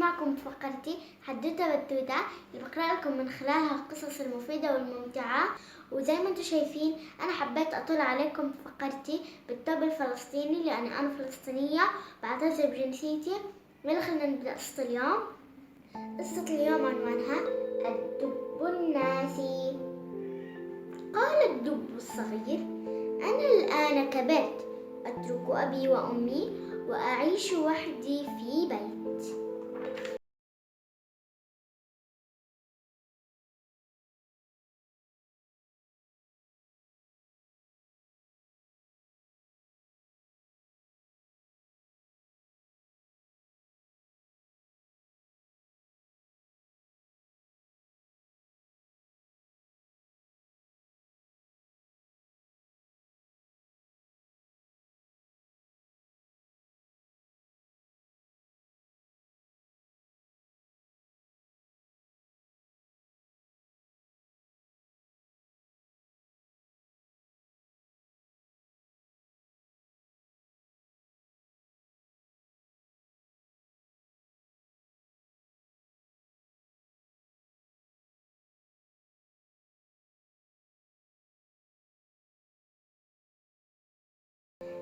معكم فقرتي حدوتة بتوتة اللي بقرأ لكم من خلالها القصص المفيدة والممتعة. وزي ما انتم شايفين أنا حبيت أطل عليكم فقرتي بالطب الفلسطيني لأني أنا فلسطينية بعتز بجنسيتي. يلا خلينا نبدأ قصة اليوم. قصة اليوم عنوانها الدب الناسي. قال الدب الصغير: أنا الآن كبرت، أترك أبي وأمي وأعيش وحدي في بيت.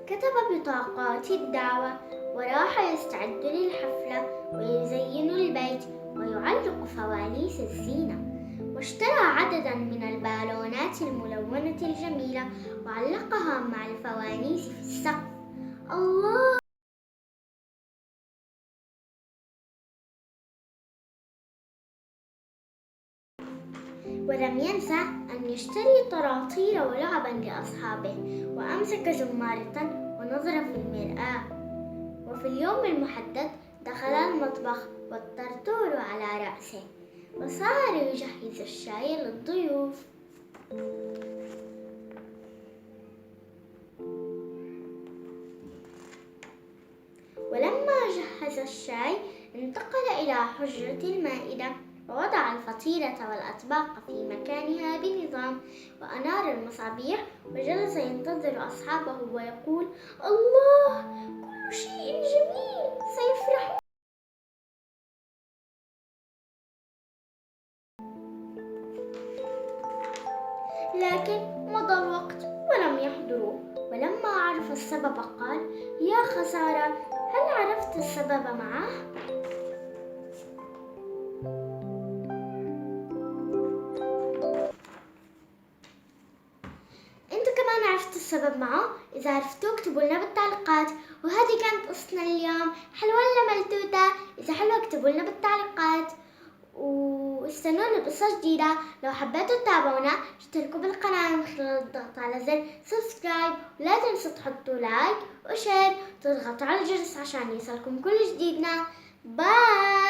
كتب بطاقات الدعوة وراح يستعد للحفلة ويزين البيت ويعلق فوانيس الزينة، واشترى عددا من البالونات الملونة الجميلة وعلقها مع الفوانيس في السقف. الله! ولم ينسى أن يشتري طراطير ولعبا لأصحابه، وأمسك زمارة ونظر في المرآة. وفي اليوم المحدد دخل المطبخ والطرطور على رأسه وصار يجهز الشاي للضيوف. ولما جهز الشاي انتقل إلى حجرة المائدة ووضع الفطيرة والأطباق في مكانها بنظام وأنار المصابيح، وجلس ينتظر أصحابه ويقول: الله، كل شيء جميل، سيفرحون. لكن مضى الوقت ولم يحضروا، ولما عرف السبب قال: يا خسارة، هل عرفت السبب معه؟ انتوا كمان عرفتوا السبب معه؟ إذا عرفتوه اكتبوا لنا بالتعليقات. وهذه كانت قصتنا اليوم. حلوة ولا ملتوتة؟ إذا حلوة اكتبوا لنا بالتعليقات واستنونا بقصة جديدة. لو حبيتوا تتابعونا اشتركوا بالقناة من خلال الضغط على زر سبسكرايب، ولا تنسوا تحطوا لايك وشير وتضغطوا على الجرس عشان يوصلكم كل جديدنا. باي.